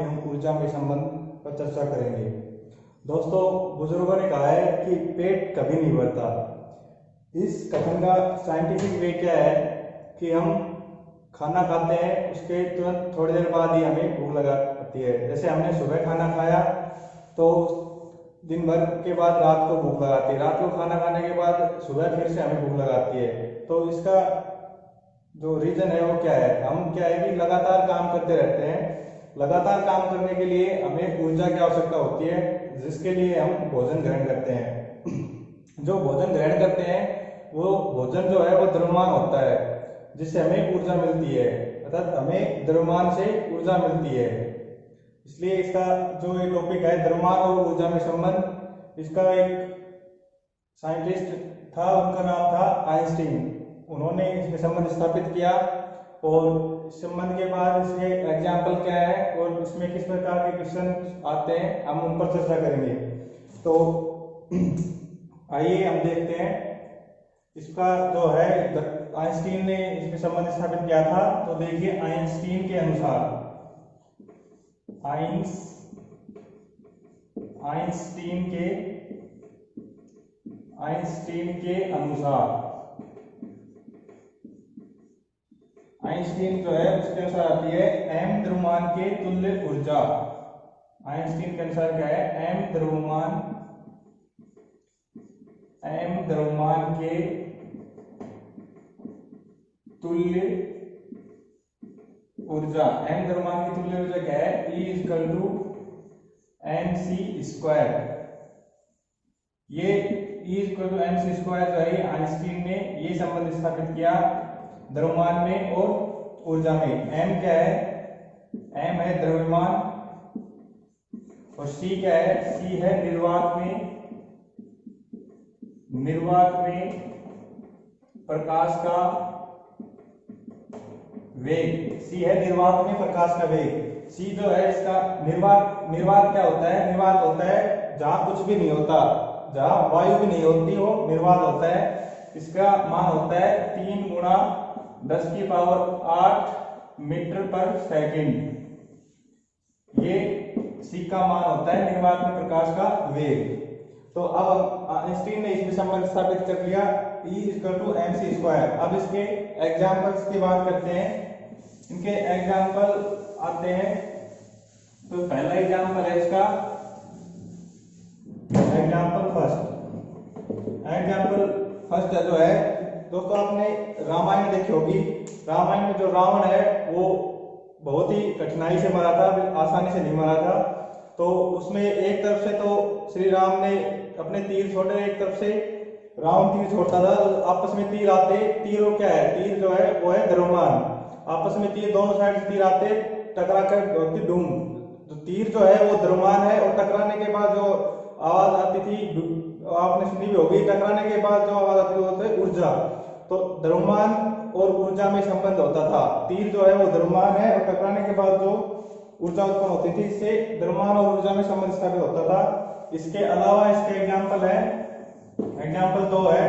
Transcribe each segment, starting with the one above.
हम ऊर्जा में संबंध पर चर्चा करेंगे। दोस्तों, बुजुर्गों ने कहा है कि पेट कभी नहीं भरता। इस कथन का साइंटिफिक वे क्या है कि हम खाना खाते हैं, उसके तुरंत थोड़ी देर बाद ही हमें भूख लगा आती है। जैसे हमने सुबह खाना खाया तो दिन भर के बाद रात को भूख लगाती है, रात को खाना खाने के बाद सुबह फिर से हमें भूख लगाती है। तो इसका जो रीजन है वो क्या है, हम क्या है कि लगातार काम करते रहते हैं। लगातार काम करने के लिए हमें ऊर्जा की आवश्यकता होती है, जिसके लिए हम भोजन ग्रहण करते हैं। जो भोजन ग्रहण करते हैं वो भोजन जो है वो द्रव्यमान होता है, जिससे हमें ऊर्जा मिलती है, अर्थात हमें द्रव्यमान से ऊर्जा मिलती है। इसलिए इसका जो ये टॉपिक है द्रव्यमान और ऊर्जा में संबंध, इसका एक साइंटिस्ट था, उनका नाम था आइंस्टीन। उन्होंने इसमें संबंध स्थापित किया और इस संबंध के बाद इसके एग्जाम्पल क्या है और इसमें किस प्रकार के क्वेश्चन आते हैं, हम उन पर चर्चा करेंगे। तो आइए हम देखते हैं इसका जो है आइंस्टीन ने इसमें संबंध स्थापित किया था। तो देखिए, आइंस्टीन के अनुसार आइंस्टीन जो है उसके अनुसार आती है m द्रव्यमान के तुल्य ऊर्जा। आइंस्टीन के अनुसार क्या है, m द्रव्यमान के तुल्य ऊर्जा। m द्रव्यमान की तुल्य ऊर्जा क्या है, E = mc²। ये E = mc² जो है आइंस्टीन ने ये संबंध स्थापित किया द्रव्यमान में और ऊर्जा में। m क्या है, m है द्रव्यमान और c क्या है, c है निर्वात में प्रकाश का वेग। c है निर्वात में प्रकाश का वेग। c जो है इसका निर्वात क्या होता है, निर्वात होता है जहां कुछ भी नहीं होता, जहां वायु भी नहीं होती हो निर्वात होता है। इसका मान होता है 3 × 10⁸ मीटर/सेकंड। ये c का मान होता है निर्वात में प्रकाश का वेग। तो अब आइंस्टीन ने इसमें संबंध स्थापित कर लिया E = mc²। अब इसके एग्जांपल्स की बात करते हैं। इनके एग्जांपल आते हैं। तो पहला एग्जांपल है इसका एग्जांपल फर्स्ट जो है दोस्तों, आपने रामायण देखी होगी। रामायण में जो रावण है वो बहुत ही कठिनाई से मरा था, आसानी से नहीं मरा था। तो उसमें एक तरफ से तो श्री राम ने अपने तीर छोड़े, एक तरफ से रावण तीर छोड़ता था, आपस में तीर आते। तीर क्या है, तीर जो है वो है द्रव्यमान। आपस में तीर दोनों साइड से तीर आते, टकरा कर होती धूम। तो तीर जो है वो द्रव्यमान है और टकराने के बाद जो आवाज आती थी आपने सुनी भी होगी, टकराने के बाद जो आवाज आती होती है ऊर्जा। तो द्रव्यमान और ऊर्जा में संबंध होता था। तीर जो है वो द्रव्यमान है और टकराने के बाद जो ऊर्जा उत्पन्न होती थी, इससे द्रव्यमान और ऊर्जा में संबंध स्थापित होता था। इसके अलावा इसके एग्जांपल है, एग्जांपल 2 है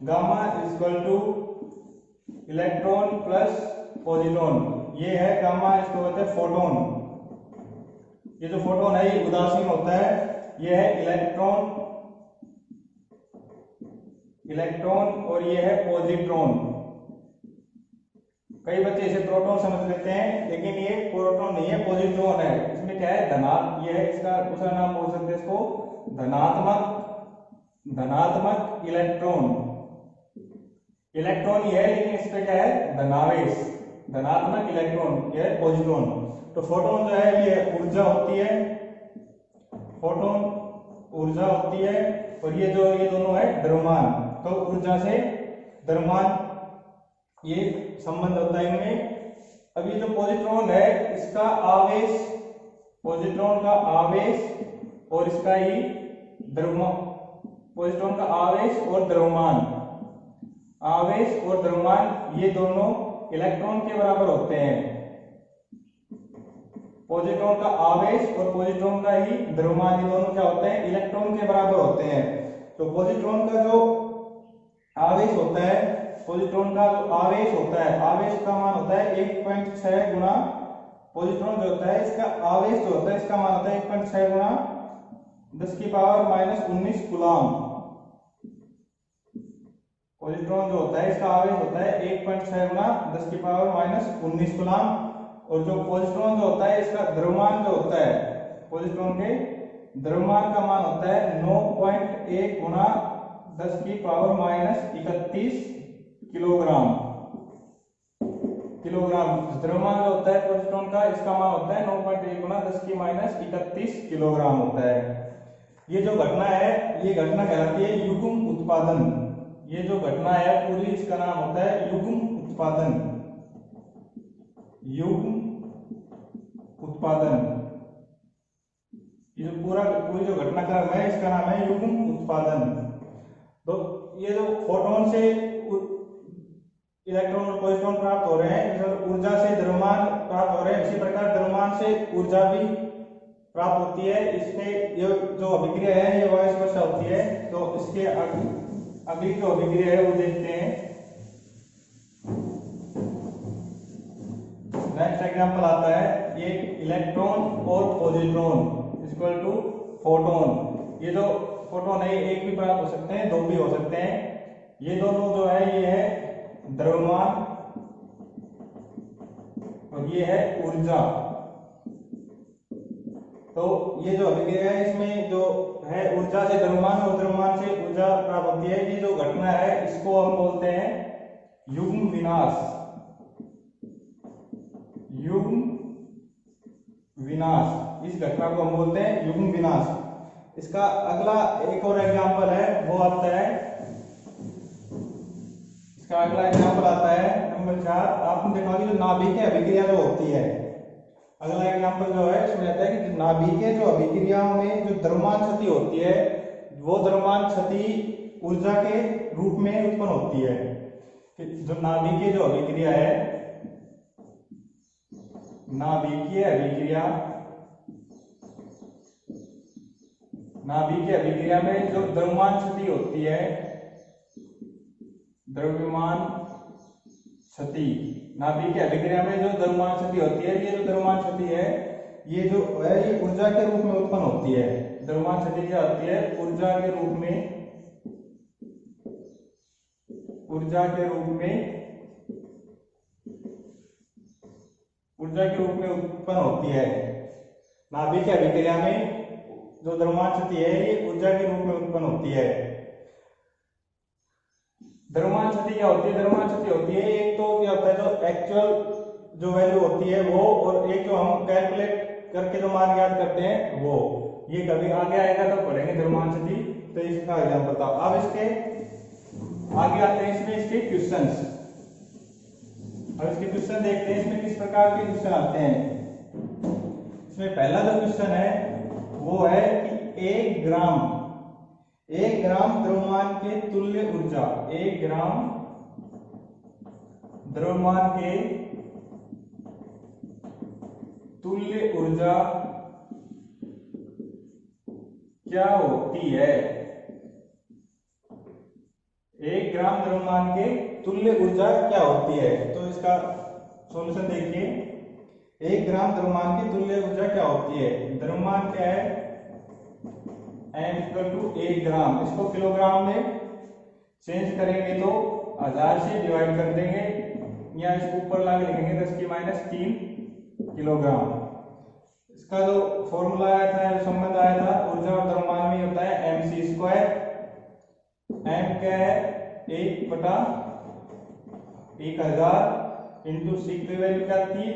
गामा = इलेक्ट्रॉन प्लस पॉजिट्रॉन। ये है गामा, इसको कहते हैं फोटोन। ये जो फोटोन है ये उदासीन होता है। ये है इलेक्ट्रॉन और ये है पॉजिट्रॉन। कई बच्चे इसे प्रोटॉन समझ लेते हैं, लेकिन ये प्रोटॉन नहीं है, पॉजिट्रॉन है। इसमें क्या है, धनात्मक, ये है इसका दूसरा नाम बोल सकते हैं इसको धनात्मक इलेक्ट्रॉन। इलेक्ट्रॉन ये है, लेकिन इसका क्या है, धनावेश, धनात्मक इलेक्ट्रॉन, ये है पॉजिट्रॉन। तो फोटोन जो है ये ऊर्जा होती है, फोटोन ऊर्जा होती है और ये दोनों है द्रव्यमान। तो ऊर्जा से द्रव्यमान ये संबंध होता है इनमें। अब ये जो पॉजिट्रॉन है इसका आवेश, पॉजिट्रॉन का आवेश और इसका ही द्रव्यमान, पॉजिट्रॉन का आवेश और द्रव्यमान, आवेश और द्रव्यमान ये दोनों इलेक्ट्रॉन के बराबर होते हैं। पॉजिट्रॉन का आवेश और पॉजिट्रॉन का ही द्रव्यमान ये दोनों क्या होते हैं, इलेक्ट्रॉन के बराबर होते हैं। तो पॉजिट्रॉन का जो आवेश होता है, पॉजिट्रॉन का जो आवेश होता है, आवेश का मान होता है 1.6 गुना पॉजिट्रॉन जो होता है इसका आवेश जो होता है इसका मान होता है 1.6 गुना 10 की पावर माइनस 19 कूलम। पॉजिट्रॉन जो होता है इसका आवेश होता है 1.6 गुना 10 की पावर माइनस 19 कूलम। और जो पॉजिट्रॉन जो होता है इसका द्रव्यमान जो होता है, पॉजिट्रॉन के द्रव्यमान का मान होता है 9.1 गुना 10 की पावर माइनस 31 किलोग्राम। द्रव्यमान जो होता है पॉजिट्रॉन का, इसका मान होता है 9.1 गुना 10 की माइनस 31 किलोग्राम होता है। ये जो घटना है, ये घटना कहलाती है युग्म उत्पादन। ये जो घटना है पूरी, इसका नाम होता है युग्म उत्पादन। युग्म उत्पादन, ये जो पूरी जो घटनाक्रम है इसका नाम है युग्म उत्पादन। तो ये जो फोटोन से इलेक्ट्रॉन और पॉजिट्रॉन प्राप्त हो रहे हैं, जैसे ऊर्जा से द्रव्यमान प्राप्त हो रहे हैं, इसी प्रकार द्रव्यमान से ऊर्जा भी प्राप्त होती है। इसमें ये जो अभिक्रिया है ये वाइस वर्सा होती है। तो इसके अगली जो अभिक्रिया है वो देखते हैं। नेक्स्ट एग्जांपल आता है, ये इलेक्ट्रॉन और पॉजिट्रॉन इक्वल टू फोटोन। ये जो फोटोन है एक भी प्राप्त हो सकते हैं, दो भी हो सकते हैं। ये दोनों जो है ये है द्रव्यमान और ये है ऊर्जा। तो ये जो अभिक्रिया है इसमें जो है ऊर्जा से द्रव्यमान और द्रव्यमान से ऊर्जा प्राप्त होती है। ये जो घटना है इसको हम बोलते हैं युग्म विनाश। युग्म विनाश, इस घटना को हम बोलते हैं युग्म विनाश। इसका अगला एक और एग्जांपल है, वो आता है, इसका अगला एग्जांपल आता है नंबर 4। आपने देखा होगा जो नाभिकीय अभिक्रिया जो होती है, अगला एग्जांपल जो है इसमें आता है कि नाभिकीय जो अभिक्रियाओं में जो द्रव्यमान क्षति होती है, वो द्रव्यमान क्षति ऊर्जा के रूप में उत्पन्न होती है। जो नाभिकीय जो अभिक्रिया है, नाभिकीय अभिक्रिया में जो द्रव्यमान क्षति होती है, द्रव्यमान क्षति, नाभिकीय अभिक्रिया में जो द्रव्यमान क्षति होती है, ये जो द्रव्यमान क्षति है ये जो है ये ऊर्जा के रूप में उत्पन्न होती है। द्रव्यमान क्षति क्या होती है, ऊर्जा के रूप में उत्पन्न होती है। नाभिकीय अभिक्रिया में जो द्रव्यमान क्षति है ये ऊर्जा के रूप में उत्पन्न होती है। द्रव्यमान क्षति क्या होती है? द्रव्यमान क्षति होती है, एक तो क्या होता है जो एक्चुअल जो वैल्यू होती है वो, और एक जो हम कैलकुलेट करके जो मान ज्ञात करते हैं वो। ये कभी आगे आएगा तो पढ़ेंगे द्रव्यमान क्षति। तो इसका एग्जांपल था। अब इसके आगे आते हैं, इसमें इसके क्वेश्चंस। अब इसके क्वेश्चन देखते हैं, इसमें किस प्रकार के क्वेश्चन आते हैं। इसमें पहला जो क्वेश्चन है वो है कि 1 ग्राम द्रव्यमान के तुल्य ऊर्जा, 1 ग्राम द्रव्यमान के तुल्य ऊर्जा क्या होती है? 1 ग्राम द्रव्यमान के तुल्य ऊर्जा क्या होती है? तो इसका सॉल्यूशन देखिए। 1 ग्राम द्रव्यमान की तुल्य ऊर्जा क्या होती है? द्रव्यमान क्या है? m इक्वल टू 1 ग्राम। इसको किलोग्राम में चेंज करेंगे तो 1000 से डिवाइड कर देंगे, या इसको ऊपर लाके लिखेंगे 10 की माइनस 3 किलोग्राम। इसका जो फॉर्मूला आया था, जो संबंध आया था ऊर्जा और द्रव्यमान में, होता है mc²। m क्या है? 1/1000 इंटू c की वैल्यू क्या थी?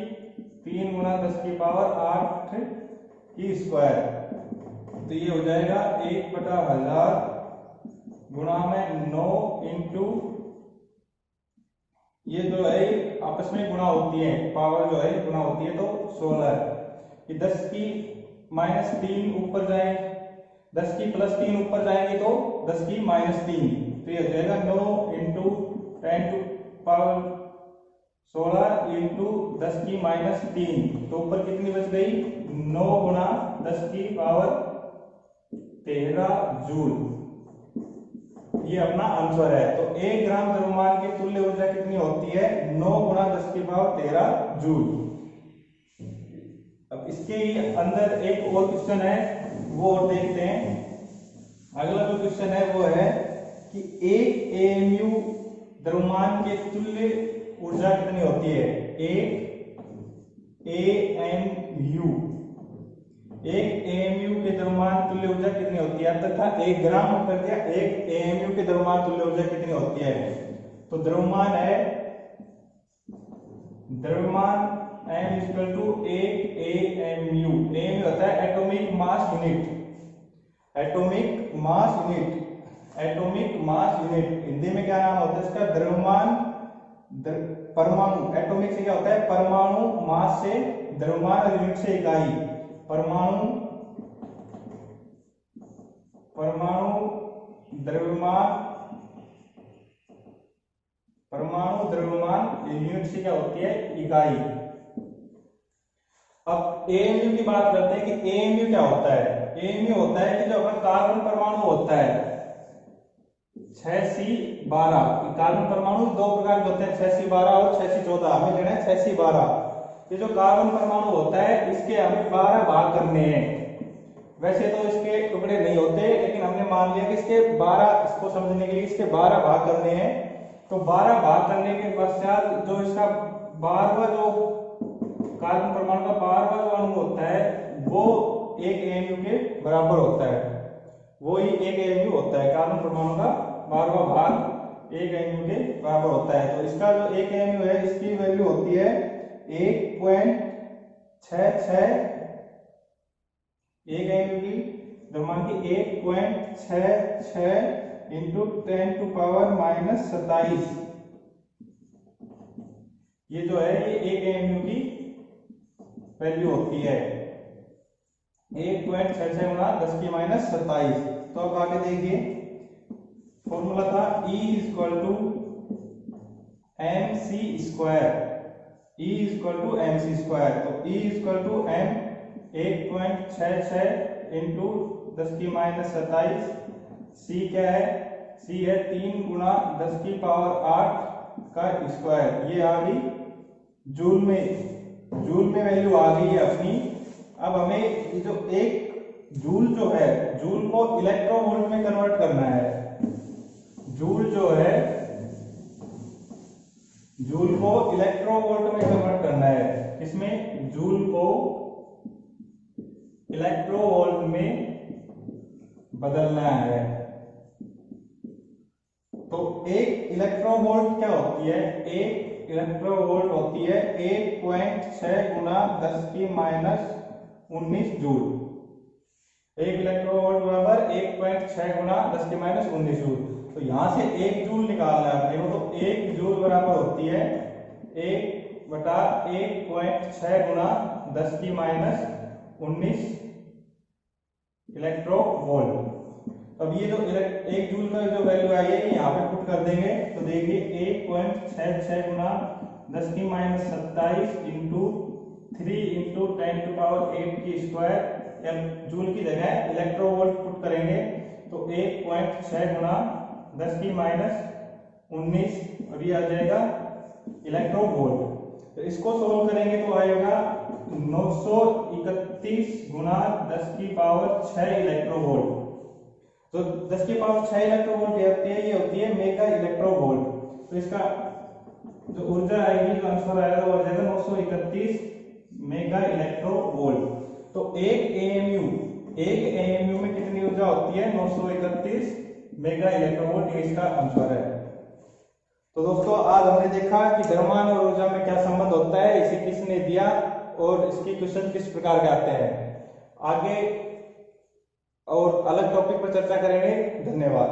3 गुना 10 की पावर 8 की स्क्वायर। तो ये हो जाएगा 1/1000 गुणा में 9 इंटू, ये जो है आपस में गुणा होती है, पावर जो है गुणा होती है, तो 16। ये 10 की माइनस 3 ऊपर जाए, 10 की प्लस 3 ऊपर जाएंगे तो 10 की माइनस 3। तो ये हो जाएगा 9 इंटू 10 टू पावर 16 इंटू 10 की माइनस 3। तो ऊपर कितनी बच गई? 9 गुणा 10 की पावर 13 जूल। ये अपना आंसर है। तो 1 ग्राम द्रव्यमान की तुल्य ऊर्जा कितनी होती है? 9 गुणा 10 की पावर 13 जूल। अब इसके ही अंदर एक और क्वेश्चन है, वो और देखते हैं। अगला जो क्वेश्चन है वो है कि एक एएमयू द्रव्यमान के तुल्य ऊर्जा कितनी होती है। एक एएमयू के द्रव्यमान तुल्य ऊर्जा कितनी होती है, तथा 1 ग्राम कर दिया, एक एएमयू के द्रव्यमान तुल्य ऊर्जा कितनी होती है। तो द्रव्यमान है, द्रव्यमान m equal to 1 AMU। M होता है atomic mass unit, atomic mass unit, atomic mass unit Hindi में क्या नाम होता है इसका, द्रव्यमान परमाणु। एटॉमिक से क्या होता है, परमाणु, मास से द्रव्यमान और यूनिट से इकाई। परमाणु द्रव्यमान, परमाणु द्रव्यमान, यूनिट से क्या होती है, इकाई। अब एएमयू की बात करते हैं कि एएमयू क्या होता है। एएमयू होता है कि जो अपना कार्बन परमाणु होता है 6C12। कार्बन परमाणु दो प्रकार के होते हैं, 6C12 और 6C14। हमें लेना है 6C12। ये जो कार्बन परमाणु होता है इसके हमें 12 भाग करने हैं। वैसे तो इसके टुकड़े नहीं होते, लेकिन हमने मान लिया कि इसके 12, इसको समझने के लिए इसके 12 भाग करने हैं। तो 12 भाग करने के पश्चात जो इसका 12वां जो कार्बन परमाणु का 12वां जो अणु होता है वो 1 AMU के बराबर होता है। वो ही 1 AMU होता है, कार्बन परमाणु का 12वां भाग 1 AMU के बराबर होता है। तो इसका जो 1 AMU है इसकी वैल्यू होती है 1.66, 1 AMU की द्रव्यमान की 1.66 इंटू 10⁻⁻27। ये जो है ये 1 AMU की वैल्यू होती है, 1.66 गुणा 10⁻⁻27। तो अब आगे देखिए, फॉर्मूला था E equal to MC square, E equal to MC square. तो E equal to M 1.66 into 10⁻⁻27। C क्या है, C है 3 गुणा 10⁸ का स्क्वायर। ये आ गई जूल में, जूल में वैल्यू आ गई है अपनी। अब हमें ये जो एक जूल जो है, जूल को इलेक्ट्रोवोल्ट में कन्वर्ट करना है। जूल जो है, जूल को इलेक्ट्रोवोल्ट में कन्वर्ट करना है। इसमें जूल को इलेक्ट्रोवोल्ट में बदलना है। तो एक इलेक्ट्रोवोल्ट क्या होती है, एक इलेक्ट्रोवोल्ट होती है 1.6 गुणा 10⁻⁻19 जूल। एक इलेक्ट्रोवोल्ट बराबर 1.6 गुणा 10⁻⁻19 जूल। तो यहां से 1 जूल निकालना है अपने को। तो 1 जूल बराबर होती है 1/1.6 गुणा 10⁻⁻19 इलेक्ट्रोवोल्ट। अब ये जो 1 जूल का जो वैल्यू आई है यहाँ पे पुट कर देंगे। तो देखिए 1.66 गुणा 10⁻⁻27 इंटू 3 इंटू 10⁸ की स्क्वायर। जूल की जगह इलेक्ट्रोवोल्ट पुट करेंगे तो 1.6 गुणा 10⁻�19 और ये आ जाएगा इलेक्ट्रोवोल्ट। तो इसको सोल्व करेंगे तो आएगा 931 गुणा 10⁻6 इलेक्ट्रोवोल्ट। तो 10⁻6 इलेक्ट्रोवोल्ट ये होती है मेगा इलेक्ट्रोवोल्ट। तो इसका जो ऊर्जा आएगी, जो आंसर आएगा वो आ जाएगा 931 मेगा इलेक्ट्रोवोल्ट। तो एक एएमयू में कितनी ऊर्जा होती है, 931 मेगा इलेक्ट्रोवोल्ट। ये इसका आंसर है। तो दोस्तों आज हमने देखा कि द्रव्यमान और ऊर्जा में क्या संबंध होता है, इसे किसने दिया और इसके क्वेश्चन किस प्रकार के आते हैं। आगे और अलग टॉपिक पर चर्चा करेंगे। धन्यवाद।